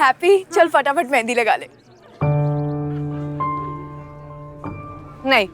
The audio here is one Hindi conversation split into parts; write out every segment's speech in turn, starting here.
हैप्पी चल फटाफट मेहंदी लगा ले। नहीं,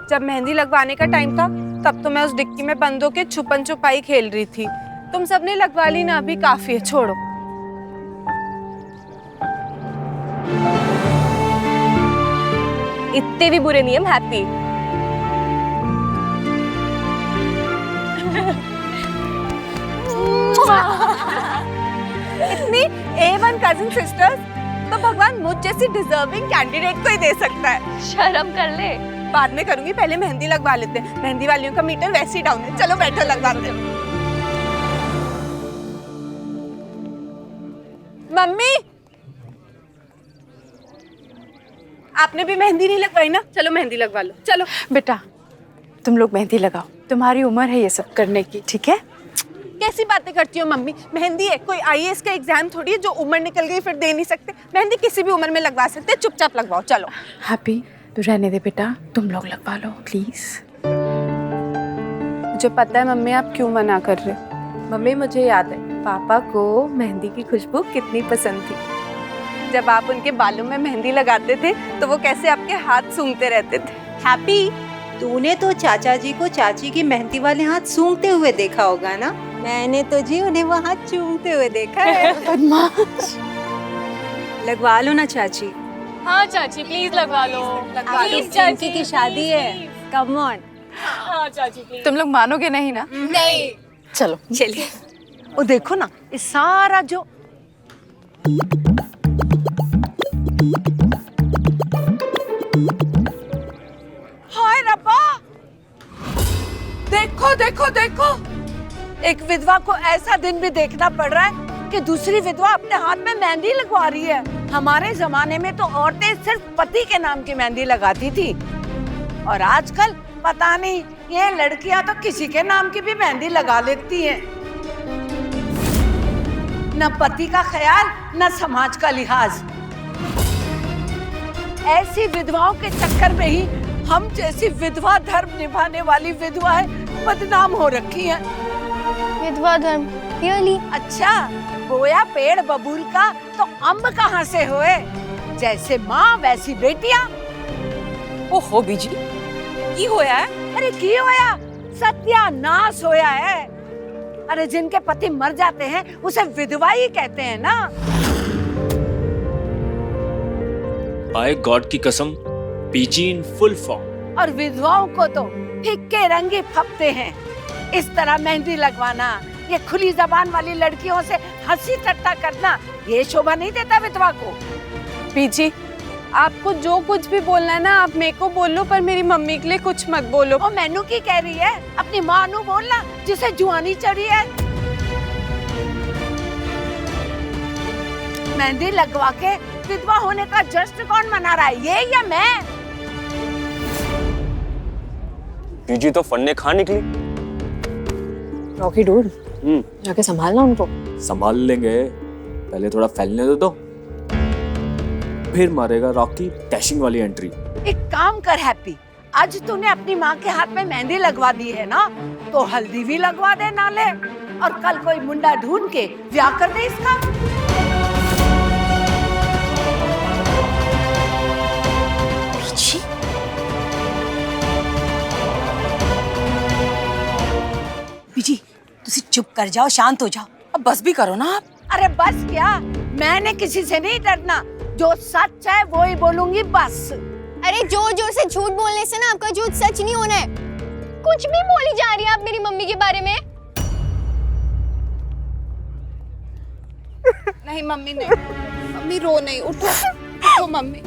जब मेहंदी लगवाने का टाइम था तब तो मैं उस डिक्की में बंद होके छुपन छुपाई खेल रही थी। तुम सबने लगवा ली ना, अभी काफी है, छोड़ो। इतने भी बुरे नहीं हम हैप्पी। इतनी A1 कजिन सिस्टर्स तो भगवान मुझ जैसी डिजर्विंग कैंडिडेट को ही दे सकता है। शर्म कर ले। बाद में करूंगी, पहले मेहंदी लगवा लेते हैं। मेहंदी वालियों का मीटर वैसे ही डाउन है। चलो बैठो, लगवाते हैं। मम्मी, आपने भी मेहंदी नहीं लगवाई ना? चलो मेहंदी लगवा लो। चलो बेटा, तुम लोग मेहंदी लगाओ, तुम्हारी उम्र है ये सब करने की, ठीक है? कैसी बातें करती हो मम्मी? मेहंदी है कोई IAS का एग्जाम थोड़ी है जो उम्र निकल गई फिर दे नहीं सकते। मेहंदी किसी भी उम्र में लगवा सकते, चुपचाप लगवाओ। चलो हैप्पी, तू रहने दे बेटा, तुम लोग लगवा लो प्लीज। मुझे पता है मम्मी आप क्यों मना कर रहे हो। मम्मी मुझे याद है पापा को मेहंदी की खुशबू कितनी पसंद थी। जब आप उनके बालों में मेहंदी लगाते थे तो वो कैसे आपके हाथ सूंघते रहते थे। हैप्पी, तूने तो चाचा जी को चाची की मेहंदी वाले हाथ सूंघते हुए देखा होगा ना? मैंने तो जी उन्हें वो हाथ चूमते हुए देखा है। लगवा लो ना चाची। हाँ चाची प्लीज लगवा लो। प्लीज चाची की शादी है, कम ऑन। हाँ चाची प्लीज। तुम लोग मानोगे नहीं ना? नहीं। चलो चलिए। वो देखो ना, ये सारा जो हाय रब्बा, देखो देखो देखो, एक विधवा को ऐसा दिन भी देखना पड़ रहा है कि दूसरी विधवा अपने हाथ में मेहंदी लगवा रही है। हमारे जमाने में तो औरतें सिर्फ पति के नाम की मेहंदी लगाती थी, और आजकल पता नहीं ये लड़कियां तो किसी के नाम की भी मेहंदी लगा लेती हैं। न पति का ख्याल न समाज का लिहाज। ऐसी विधवाओं के चक्कर में ही हम जैसी विधवा धर्म निभाने वाली विधवाएं बदनाम हो रखी हैं। विधवा धर्म रियली? अच्छा, बोया पेड़ बबूल का तो अम्ब कहाँ से हुए? जैसे माँ वैसी बेटियां। ओहो बीजी, की होया है? अरे की होया, सत्यानाश होया है। अरे जिनके पति मर जाते हैं उसे विधवा ही कहते हैं ना। बाय गॉड की कसम, पीजी इन फुल फॉर्म। और विधवाओं को तो फिक्के रंगी फपते हैं। इस तरह मेहंदी लगवाना, ये खुली जबान वाली लड़कियों से हंसी ठट्टा करना, ये शोभा नहीं देता विधवा को। पीजी, आपको जो कुछ भी बोलना है ना आप मेरे को बोल लो, पर मेरी मम्मी के लिए कुछ मत बोलो। वो मैनू की कह रही है? अपनी माँ नू बोलना जिसे जुआनी चढ़ी है। मेहंदी लगवा के विधवा होने का जश्न कौन मना रहा है, ये या मैं? पीजी तो फन्ने खा निकली। रॉकी डूड, जाके संभालना उनको। संभाल लेंगे, पहले थोड़ा फैलने दो, फिर मारेगा रॉकी डैशिंग वाली एंट्री। एक काम कर हैप्पी, आज तूने अपनी माँ के हाथ में मेहंदी लगवा दी है ना, तो हल्दी भी लगवा दे नाले, और कल कोई मुंडा ढूंढ के ब्याह कर दे इसका। बीजी, तुसी चुप कर जाओ, शांत हो जाओ। अब बस भी करो ना आप। अरे बस क्या, मैंने किसी से नहीं डरना, जो सच है वो ही बोलूंगी बस। अरे जोर जोर से झूठ बोलने से ना आपका झूठ सच नहीं होना है। कुछ भी बोली जा रही है आप मेरी मम्मी के बारे में। नहीं मम्मी नहीं, मम्मी रो नहीं, उठो उठो मम्मी,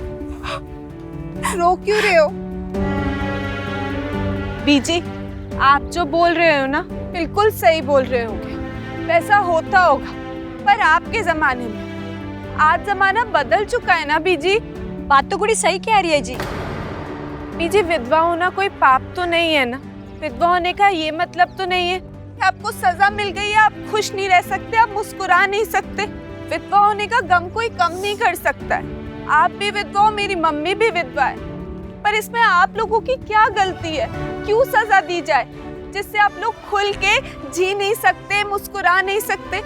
रो क्यों रहे हो? बीजी, आप जो बोल रहे हो ना बिल्कुल सही बोल रहे होगे, वैसा होता होगा, पर आपके जमाने में, आज जमाना बदल चुका है ना बीजी। बात तो कुड़ी सही कह रही है जी। बीजी, विधवा होना कोई पाप तो नहीं है ना। विधवा होने का ये मतलब तो नहीं है कि आपको सजा मिल गई है, आप खुश नहीं रह सकते, आप मुस्कुरा नहीं सकते। विधवा होने का गम कोई कम नहीं कर सकता है। आप भी विधवा हो, मेरी मम्मी भी विधवा है, पर इसमें आप लोगों की क्या गलती है? क्यों सजा दी जाए जिससे आप लोग खुल के जी नहीं सकते, मुस्कुरा नहीं सकते?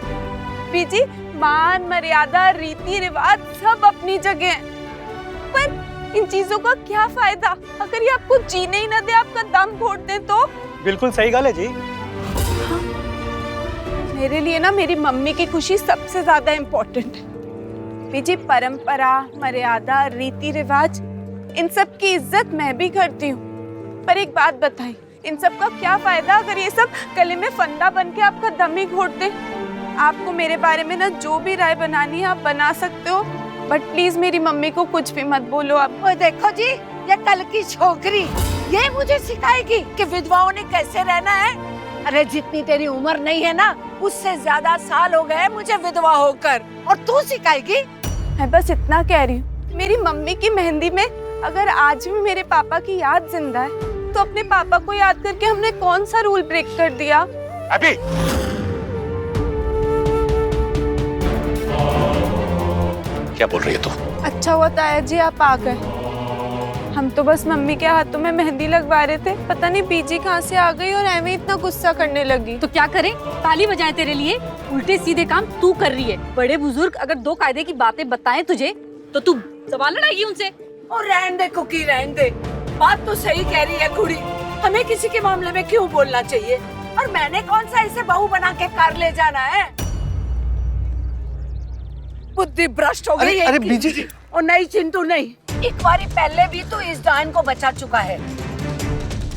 बीजी, मान मर्यादा रीति रिवाज सब अपनी जगह है, पर इन चीजों का क्या फायदा अगर ये आपको जीने ही न दे, आपका दम घोट दे तो? बिल्कुल सही गल है जी। हाँ। मेरे लिए ना मेरी मम्मी की खुशी सबसे ज्यादा इम्पोर्टेंट है। बीजी, परंपरा, मर्यादा, रीति रिवाज, इन सब की इज्जत मैं भी करती हूँ, पर एक बात बताई, इन सब का क्या फायदा अगर ये सब गले में फंदा बन के आपका दम ही घोट दे? आपको मेरे बारे में ना जो भी राय बनानी है आप बना सकते हो, बट प्लीज मेरी मम्मी को कुछ भी मत बोलो आप। और देखो जी, ये कल की छोकरी ये मुझे सिखाएगी कि विधवाओं ने कैसे रहना है। अरे जितनी तेरी उम्र नहीं है ना, उससे ज्यादा साल हो गए मुझे विधवा होकर, और तू सिखाएगी? मैं बस इतना कह रही हूँ, मेरी मम्मी की मेहंदी में अगर आज भी मेरे पापा की याद जिंदा है, तो अपने पापा को याद करके हमने कौन सा रूल ब्रेक कर दिया? अभी क्या बोल रही है तू? अच्छा हुआ ताया जी आप आ गए, हम तो बस मम्मी के हाथों में मेहंदी लगवा रहे थे, पता नहीं बीजी कहाँ से आ गई और ऐਵੇਂ इतना गुस्सा करने लगी। तो क्या करें, ताली बजाएं तेरे लिए? उल्टे सीधे काम तू कर रही है। बड़े बुजुर्ग अगर दो कायदे की बातें बताएं तुझे तो तू सवाल लड़ाएगी उनसे? और रहने दे कुकी, रहने दे। बात तो सही कह रही है कुड़ी, हमें किसी के मामले में क्यों बोलना चाहिए? और मैंने कौन सा इसे बहू बना के कार ले जाना है? बुद्धि भ्रष्ट हो गई है। अरे बीजी जी। और नहीं चिंटू नहीं, एक बारी पहले भी तो इस डायन को बचा चुका है,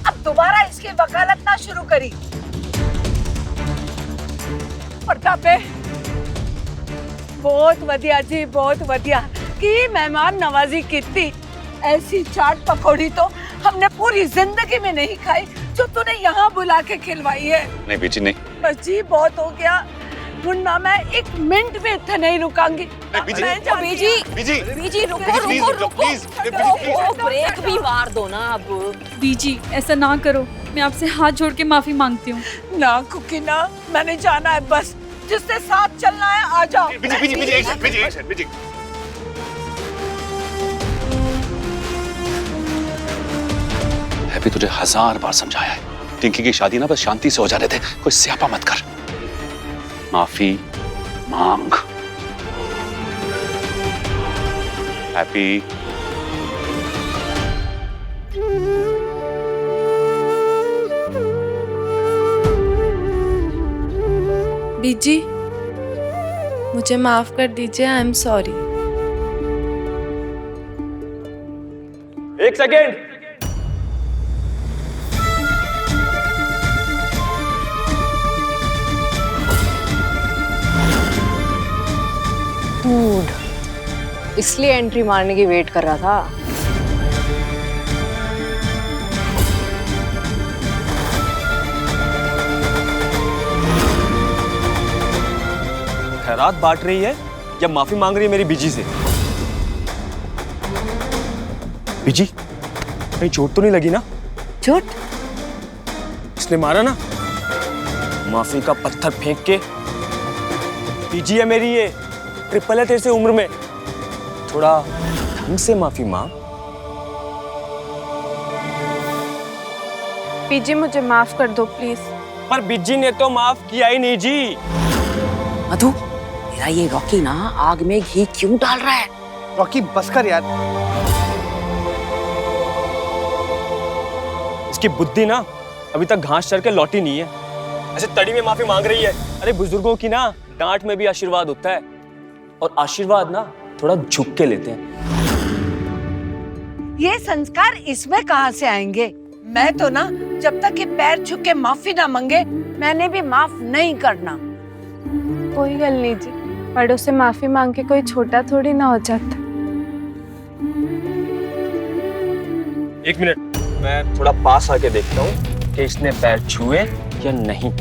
अब दोबारा इसकी वकालत ना शुरू करी। प्रतापे, बहुत वधिया जी, बहुत वधिया की मेहमान नवाजी की थी। ऐसी चाट पकौड़ी तो हमने पूरी जिंदगी में नहीं खाई जो तूने यहाँ बुला के खिलवाई है। नहीं बीजी नहीं। बस जी बहुत हो गया, मुन्ना मैं एक मिनट में इतना नहीं रुकांगी। बीजी रुको, ब्रेक भी मार दो ना अब। बीजी ऐसा ना करो, मैं आपसे हाथ जोड़ के माफी मांगती हूँ। ना कुकी ना, मैंने जाना है बस, जिससे साथ चलना है आ जाओ। बीजी हैप्पी, तुझे 1000 बार समझाया है, टिंकी की शादी ना बस शांति से हो जाने दे, कोई स्यापा मत कर। माफी मांग। हैप्पी बीजी मुझे माफ कर दीजिए, आई एम सॉरी। एक सेकेंड, इसलिए एंट्री मारने की वेट कर रहा था। खैरात बांट रही है या माफी मांग रही है मेरी बीजी से? बीजी कहीं चोट तो नहीं लगी ना? चोट? इसने मारा ना? माफी का पत्थर फेंक के। बीजी है मेरी, ये ट्रिपल है तेरे से उम्र में, थोड़ा ढंग से माफी मांग। बीजी मुझे माफ कर दो प्लीज। पर बीजी ने तो माफ किया ही नहीं जी। मधु, तेरा ये रॉकी ना आग में घी क्यों डाल रहा है? रॉकी बस कर यार। इसकी बुद्धि ना अभी तक घास चर के लौटी नहीं है, ऐसे तड़ी में माफी मांग रही है। अरे बुजुर्गों की ना डांट में भी आशीर्वाद होता है, और आशीर्वाद ना थोड़ा झुक के लेते हैं। ये संस्कार इसमें कहाँ से आएंगे? मैं तो ना जब तक ये पैर छू के माफी ना मांगे, मैंने भी माफ नहीं करना। कोई गल नहीं जी, बड़ों से माफी मांग के कोई छोटा थोड़ी ना हो जाता। एक मिनट, मैं थोड़ा पास आके देखता हूँ कि इसने पैर छुए या नहीं।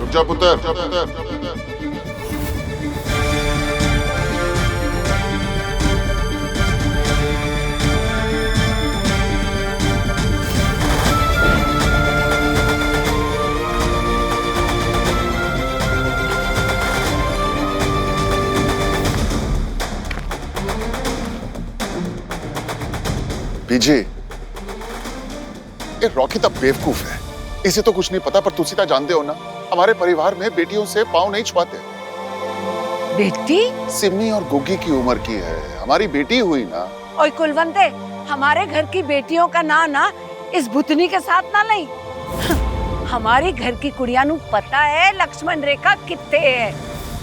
रुक जा पुत्र। बीजी, ये रॉकी तो बेवकूफ है, इसे तो कुछ नहीं पता, पर तुम सीता जानते हो ना, हमारे परिवार में बेटियों से पाँव नहीं छुआते। बेटी? सिमी और गुग्गी की उम्र की है, हमारी बेटी हुई ना। ओए कुलवंते, हमारे घर की बेटियों का ना इस भुतनी के साथ ना लई। हमारे घर की कुड़ियां नु पता है लक्ष्मण रेखा कित्ते है।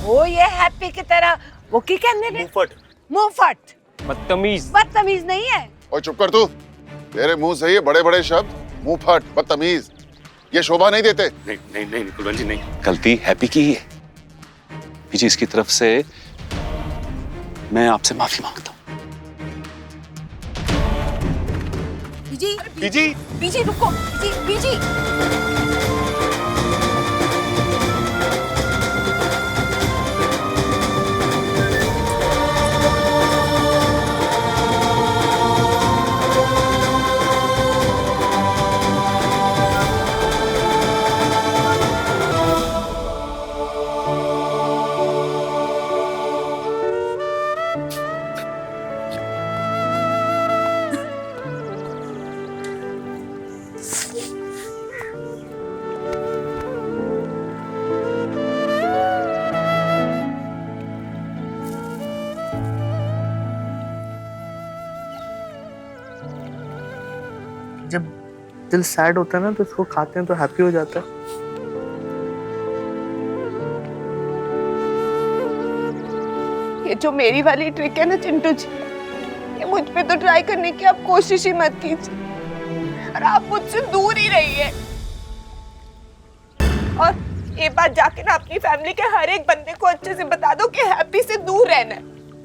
वो ये हैप्पी की तरह वो की कहने ने? मुंहफट। बदतमीज। बदतमीज नहीं है। ओए चुप कर तू, तेरे मुंह से ये बड़े बड़े शब्द, मुंहफट, बदतमीज, ये शोभा नहीं देते। नहीं कुलवंत जी नहीं, गलती हैप्पी की ही है। बीजी, इसकी तरफ से मैं आपसे माफी मांगता हूँ। बीजी बीजी रुको, बीजी जब दिल सैड होता है ना तो इसको खाते हैं तो हैप्पी हो जाता है। ये जो मेरी वाली ट्रिक है ना चिंटू जी, ये मुझ पे तो ट्राई करने की आप कोशिश ही मत कीजिए और आप मुझसे दूर ही रहिए। और ये बात जाके ना अपनी फैमिली के हर एक बंदे को अच्छे से बता दो कि हैप्पी से दूर रहना है,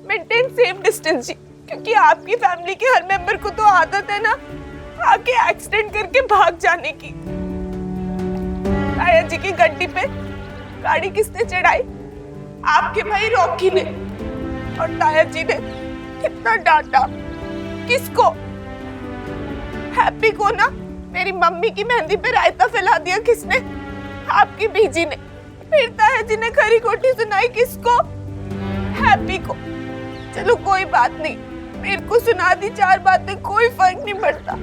मेंटेन सेफ डिस्टेंस जी, क्योंकि आपकी फैमिली के हर मेंबर को तो आदत है ना आके एक्सीडेंट करके भाग जाने की। ताया जी की गड्डी पे गाड़ी किसने चढ़ाई? आपके भाई रॉकी ने। और ताया जी ने कितना डांटा, किसको? हैप्पी को ना। मेरी मम्मी की मेहंदी पे रायता फैला दिया किसने? आपकी बीजी ने। फिर ताया जी ने खरी खोटी सुनाई किसको? हैप्पी को। चलो कोई बात नहीं, मेरे को सुना दी 4 बातें, कोई फर्क नहीं पड़ता,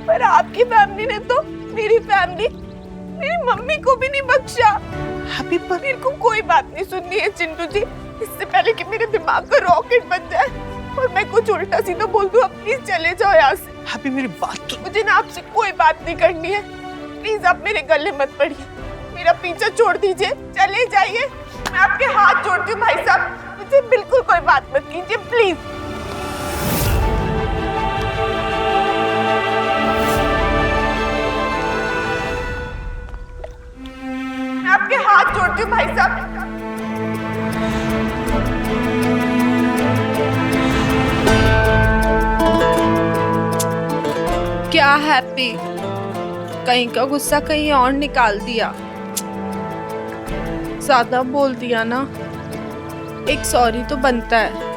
पर आपकी फैमिली ने तो मेरी फैमिली, मेरी मम्मी को भी नहीं बख्शा। हैप्पी पर मेरे को कोई बात नहीं सुननी है चिंटू जी, इससे पहले कि मेरे दिमाग का रॉकेट बन जाए और मैं कुछ उल्टा सीधा बोल दूं। अब प्लीज चले जाओ यहाँ से। हैप्पी मेरी बात तो। मुझे ना आपसे कोई बात नहीं करनी है, प्लीज आप मेरे गले मत पड़िए, मेरा पीछा छोड़ दीजिए, चले जाइए। मैं आपके हाथ जोड़ती हूँ भाई साहब, मुझे बिल्कुल कोई बात मत कीजिए प्लीज। आपके हाथ जोड़ती हूँ भाई साहब। क्या हैप्पी, कहीं का गुस्सा कहीं और निकाल दिया, ज्यादा बोल दिया ना, एक सॉरी तो बनता है।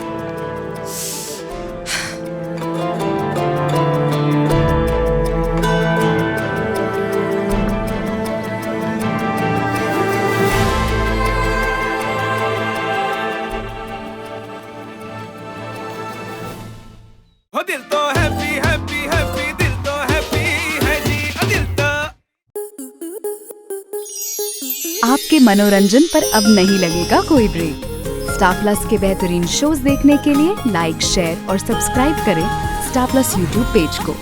दिल तो हैप्पी हैप्पी हैप्पी, दिल तो हैप्पी है जी, दिल तो। आपके मनोरंजन पर अब नहीं लगेगा कोई ब्रेक। स्टार प्लस के बेहतरीन शोज देखने के लिए लाइक, शेयर और सब्सक्राइब करें स्टार प्लस यूट्यूब पेज को।